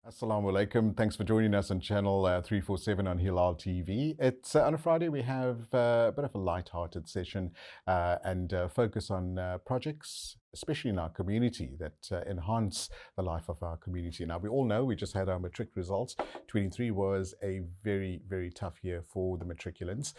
Assalamu alaikum. Thanks for joining us on channel 347 on Hilaal TV. It's on a Friday. We have a bit of a light-hearted session and focus on projects, especially in our community, that enhance the life of our community. Now, we all know we just had our matric results. 23 was a very, very tough year for the matriculants.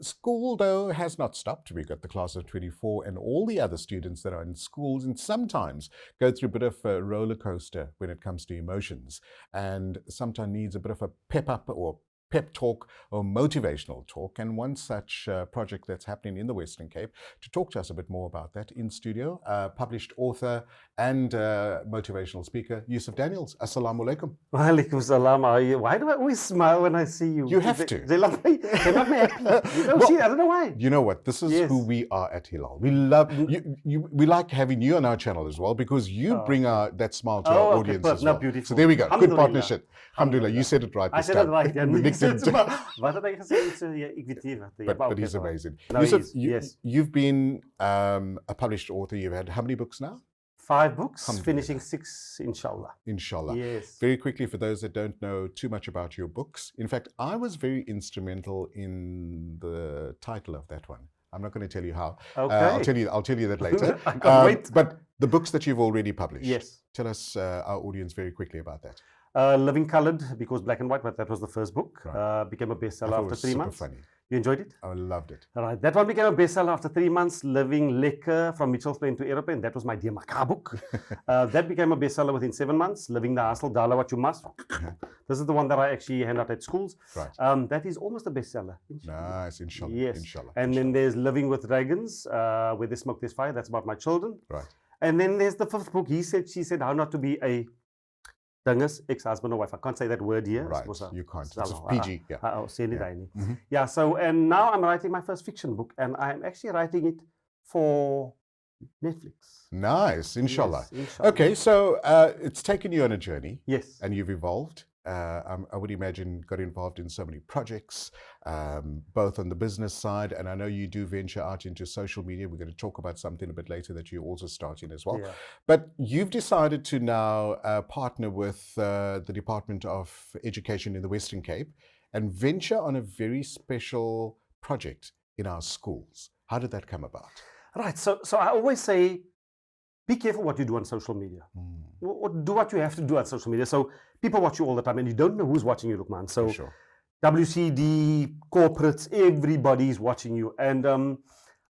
School, though, has not stopped. We've got the class of 24 and all the other students that are in schools and sometimes go through a bit of a roller coaster when it comes to emotions, and sometimes needs a bit of a pep up or pep talk or motivational talk. And one such project that's happening in the Western Cape, to talk to us a bit more about that in studio, published author and motivational speaker Yusuf Daniels. Assalamu alaikum. Walaikum salam. Why do I always smile when I see you? You have to. They love me. They make me happy. You don't see it. I don't know why. You know what? This is who we are at Hilaal. We love you. We like having you on our channel as well because you bring that smile to our audience as well. Beautiful. So there we go. Good partnership. Alhamdulillah. You said it right. I said it right. But he's amazing. No, Yusuf, you've been a published author. You've had how many books now? 5 books, finishing 6, inshallah. Inshallah. Yes. Very quickly, for those that don't know too much about your books. In fact, I was very instrumental in the title of that one. I'm not going to tell you how. Okay. I'll tell you that later. I can't wait. But the books that you've already published. Yes. Tell us, our audience, very quickly about that. Living Colored, because black and white, but that was the first book. Right. Became a bestseller after 3 months. Funny. You enjoyed it? I loved it. All right. That one became a bestseller after 3 months. Living Lekker from Mitchell's Plain to Aeroplane. That was my Dear Maka book. That became a bestseller within 7 months. Living the Hustle, Dala What You Must. This is the one that I actually hand out at schools. Right. That is almost a bestseller. Nice, inshallah. Yes. Inshallah. And then there's Living with Dragons, Where They Smoke There's Fire. That's about my children. Right. And then there's the 5th book. He said, she said, How Not to Be a Dingus, ex-husband or wife. I can't say that word here. Right, you can't. It's PG. Yeah. So, and now I'm writing my first fiction book, and I'm actually writing it for Netflix. Nice, inshallah. Yes, inshallah. Okay, so it's taken you on a journey. Yes. And you've evolved. I would imagine got involved in so many projects, both on the business side, and I know you do venture out into social media. We're going to talk about something a bit later that you're also starting as well. Yeah. But you've decided to now partner with the Department of Education in the Western Cape and venture on a very special project in our schools. How did that come about? Right. So I always say, be careful what you do on social media. Or do what you have to do on social media. So people watch you all the time and you don't know who's watching you, Lukman. So sure. WCD, corporates, everybody's watching you. And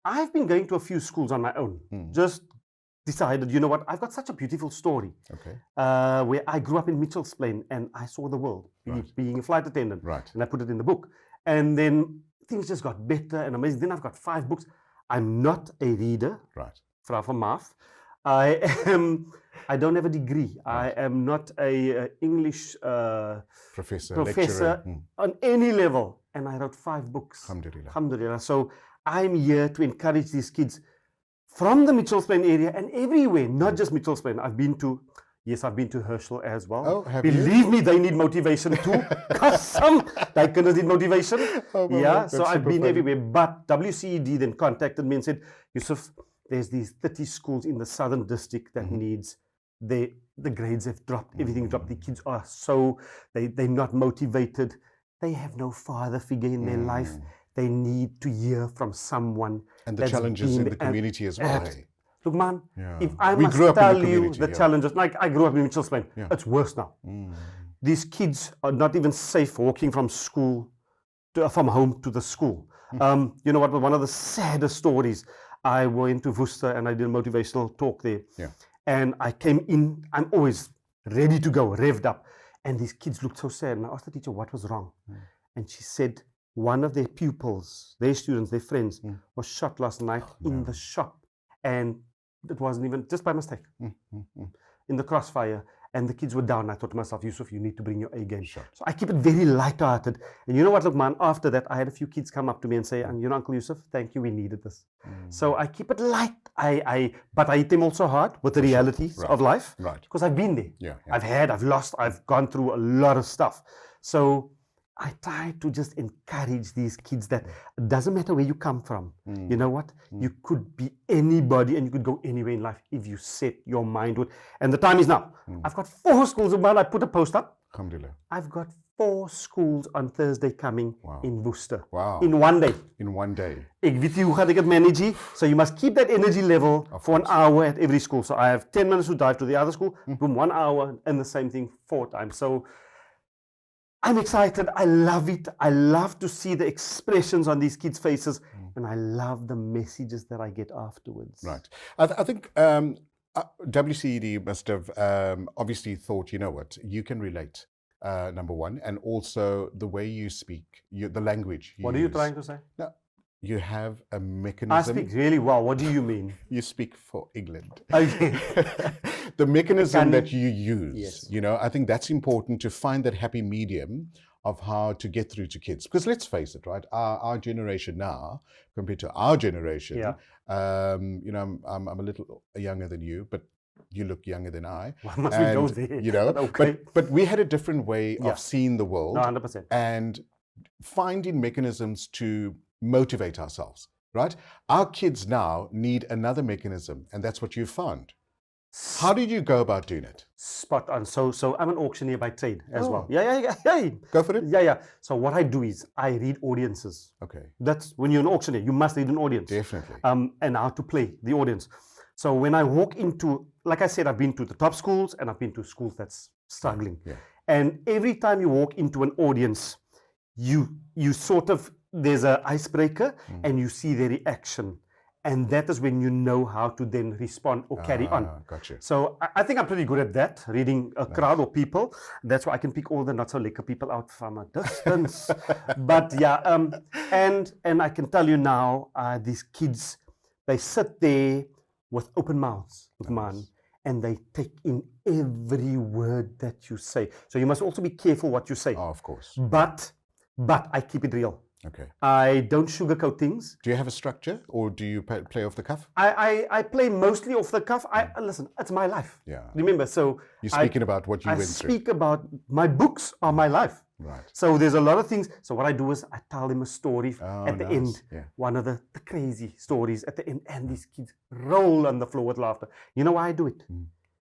I've been going to a few schools on my own. Just decided, you know what, I've got such a beautiful story. Okay. Where I grew up in Mitchell's Plain and I saw the world, being a flight attendant. Right. And I put it in the book. And then things just got better and amazing. Then I've got 5 books. I'm not a reader. Right. From math. I don't have a degree. Right. I am not a English professor on any level. And I wrote 5 books. Alhamdulillah. Alhamdulillah. So I'm here to encourage these kids from the Mitchell's Plain area and everywhere, not just Mitchell's Plain. I've been to Herschel as well. Oh, have Believe me, they need motivation too. Some kinders need motivation. So I've been everywhere. But WCED then contacted me and said, Yusuf, there's these 30 schools in the southern district that needs, the grades have dropped, everything dropped. The kids are they're not motivated. They have no father figure in their life. They need to hear from someone. And the challenges in the community as well. Look, man, if I must tell you the challenges, like I grew up in Mitchell's Plain, it's worse now. These kids are not even safe walking from from home to the school. You know what, one of the saddest stories, I went to Worcester and I did a motivational talk there. Yeah. And I came in, I'm always ready to go, revved up. And these kids looked so sad. And I asked the teacher, what was wrong? And she said, one of their pupils, their students, their friends, was shot last night in the shop. And it wasn't even, just by mistake, in the crossfire. And the kids were down. I thought to myself, Yusuf, you need to bring your A game. Sure. So I keep it very light-hearted. And you know what, look, man, after that, I had a few kids come up to me and say, you know, Uncle Yusuf, thank you, we needed this. So I keep it light. But I hit them also hard with the realities of life. Right. Because I've been there. I've lost, I've gone through a lot of stuff. So I try to just encourage these kids that it doesn't matter where you come from. You know what? You could be anybody and you could go anywhere in life if you set your mind with. And the time is now. I've got 4 schools of mine. I put a post up. Alhamdulillah. I've got 4 schools on Thursday coming in Worcester. Wow. In one day. In one day. Ek weet nie hoe gaan ek dit manage. So you must keep that energy level for an hour at every school. So I have 10 minutes to drive to the other school, boom, 1 hour, and the same thing 4 times. So I'm excited. I love it. I love to see the expressions on these kids' faces, and I love the messages that I get afterwards. Right. I think WCED must have obviously thought, you know what, you can relate, number one, and also the way you speak, the language you What are you trying to say? No, you have a mechanism. I speak really well. What do you mean? You speak for England. Okay. The mechanism that you use, you know, I think that's important, to find that happy medium of how to get through to kids. Because let's face it, right? Our generation now, compared to our generation, you know, I'm a little younger than you, but you look younger than I. Well, must we go there? You know, okay. but we had a different way of seeing the world. No, 100%. And finding mechanisms to motivate ourselves, right? Our kids now need another mechanism, and that's what you found. How did you go about doing it? Spot on. So I'm an auctioneer by trade as well. Yeah. Go for it. Yeah. So what I do is I read audiences. Okay. That's when you're an auctioneer, you must read an audience. Definitely. And how to play the audience. So when I walk into, like I said, I've been to the top schools and I've been to schools that's struggling. Yeah. And every time you walk into an audience, you sort of, there's an icebreaker and you see their reaction. And that is when you know how to then respond or carry on. Gotcha. So I think I'm pretty good at that, reading a crowd or people. That's why I can pick all the not so liquor people out from a distance. But yeah, and I can tell you now, these kids, they sit there with open mouths, man, and they take in every word that you say. So you must also be careful what you say. Oh, of course. But I keep it real. Okay. I don't sugarcoat things. Do you have a structure, or do you play off the cuff? I play mostly off the cuff. Listen, it's my life. Yeah. Remember, so you're speaking about what you went through. I speak about my books are my life. Right. So there's a lot of things. So what I do is I tell them a story at the end. Yeah. One of the crazy stories at the end, and these kids roll on the floor with laughter. You know why I do it?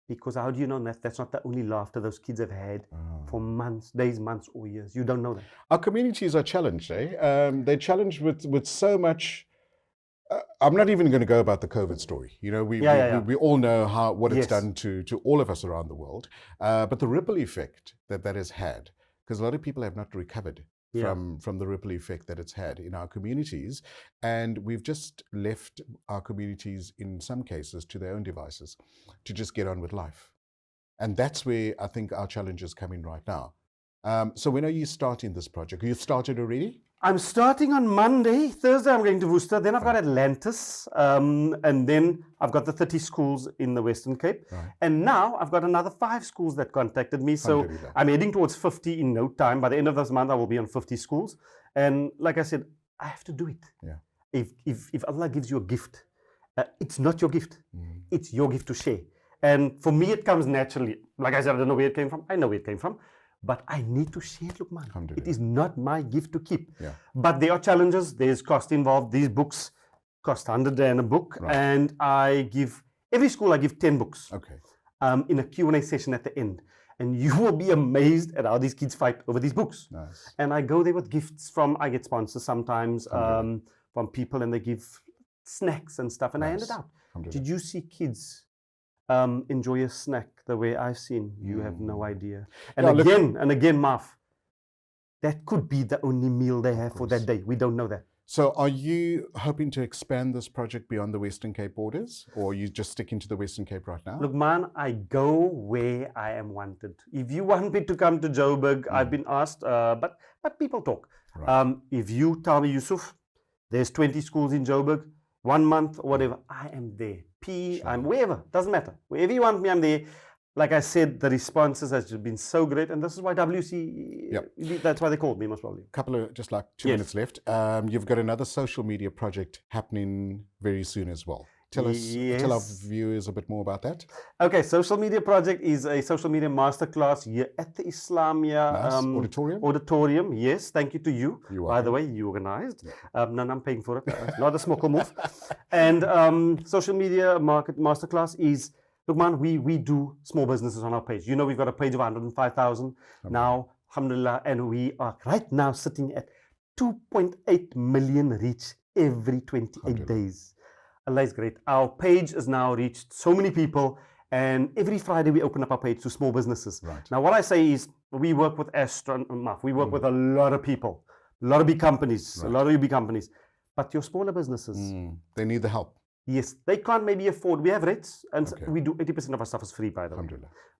Because how do you know that that's not the only laughter those kids have had for months, days, months, or years? You don't know that. Our communities are challenged, eh? They're challenged with so much. I'm not even going to go about the COVID story. You know, we all know what it's done to all of us around the world. But the ripple effect that has had, because a lot of people have not recovered from the ripple effect that it's had in our communities. And we've just left our communities, in some cases, to their own devices, to just get on with life. And that's where I think our challenge is coming right now. So when are you starting this project? You've started already? I'm starting on Monday. Thursday I'm going to Worcester. Then I've got Atlantis. And then I've got the 30 schools in the Western Cape. Right. And now I've got another 5 schools that contacted me. So I'm heading towards 50 in no time. By the end of this month, I will be on 50 schools. And like I said, I have to do it. Yeah. If Allah gives you a gift, it's not your gift. It's your gift to share. And for me, it comes naturally. Like I said, I don't know where it came from. I know where it came from. But I need to share it, look, man. It is not my gift to keep. Yeah. But there are challenges. There's cost involved. These books cost 100 rand a book. Right. And I give, every school I give 10 books. Okay. In a Q&A session at the end. And you will be amazed at how these kids fight over these books. Nice. And I go there with gifts I get sponsors sometimes from people, and they give snacks and stuff. And I hand it out. Did you see kids enjoy a snack the way I've seen? You have no idea. And again, Marv, that could be the only meal they have for that day. We don't know that. So are you hoping to expand this project beyond the Western Cape borders, or are you just sticking to the Western Cape right now? Look, man, I go where I am wanted. If you want me to come to Joburg, I've been asked, but people talk. Right. If you tell me, Yusuf, there's 20 schools in Joburg, 1 month or whatever, I am there. I'm wherever, doesn't matter. Wherever you want me, I'm there. Like I said, the responses has been so great, and this is why that's why they called me, most probably. Couple of, just like 2 minutes left. You've got another social media project happening very soon as well. Tell our viewers a bit more about that. Okay, Social Media Project is a social media masterclass here at the Islamia Auditorium. Yes, thank you to you. By the way, you organized. No, I'm paying for it. Not a small move. And Social Media Masterclass is, look, man, we do small businesses on our page. You know, we've got a page of 105,000 now, alhamdulillah, and we are right now sitting at 2.8 million reach every 28 days. Allah is great. Our page has now reached so many people, and every Friday we open up our page to small businesses. Right. Now, what I say is we work with we work with a lot of people, a lot of big companies, a lot of big companies, but your smaller businesses, they need the help. Yes, they can't maybe afford. We have rates, and we do 80% of our stuff is free, by the way.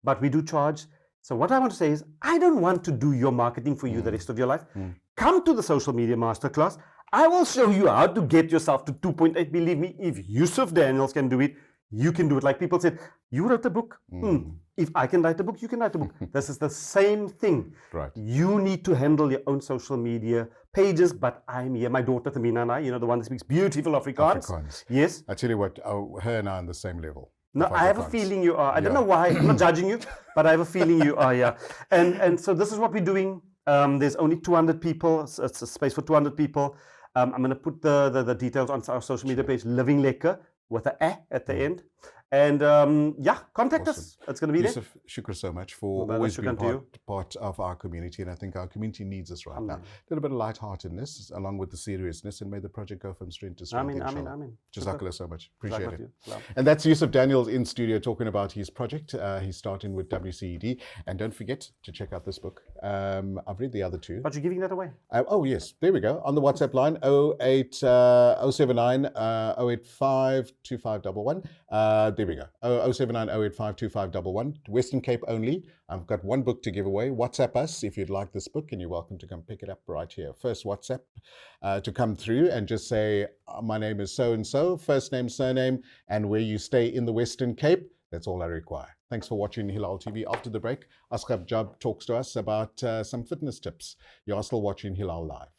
But we do charge. So what I want to say is, I don't want to do your marketing for you the rest of your life. Come to the Social Media Masterclass. I will show you how to get yourself to 2.8. Believe me, if Yusuf Daniels can do it, you can do it. Like people said, you wrote a book. If I can write a book, you can write a book. This is the same thing. Right. You need to handle your own social media pages, but I'm here. My daughter, Tamina, and I, you know, the one that speaks beautiful Afrikaans. Yes. I tell you what, her and I are on the same level. No, I have a feeling you are. I don't know why. I'm not judging you, but I have a feeling you are, yeah. And so this is what we're doing. There's only 200 people. It's a space for 200 people. I'm going to put the details on our social media page, Living Lekker, with an A at the end. And contact us. It's going to be Yusuf, shukr so much for always being part of our community. And I think our community needs us right now. A little bit of lightheartedness along with the seriousness, and may the project go from strength to strength. Amen. Jazakallah so much. Appreciate it. And that's Yusuf Daniels in studio talking about his project. He's starting with WCED. And don't forget to check out this book. I've read the other two. But you're giving that away? Oh, yes. There we go. On the WhatsApp line, 079 085 2511. There we go. 079 085 2511. Western Cape only. I've got one book to give away. WhatsApp us if you'd like this book, and you're welcome to come pick it up right here. First WhatsApp to come through and just say, my name is so-and-so, first name, surname, and where you stay in the Western Cape. That's all I require. Thanks for watching Hilaal TV. After the break, Asghab Jab talks to us about some fitness tips. You are still watching Hilaal Live.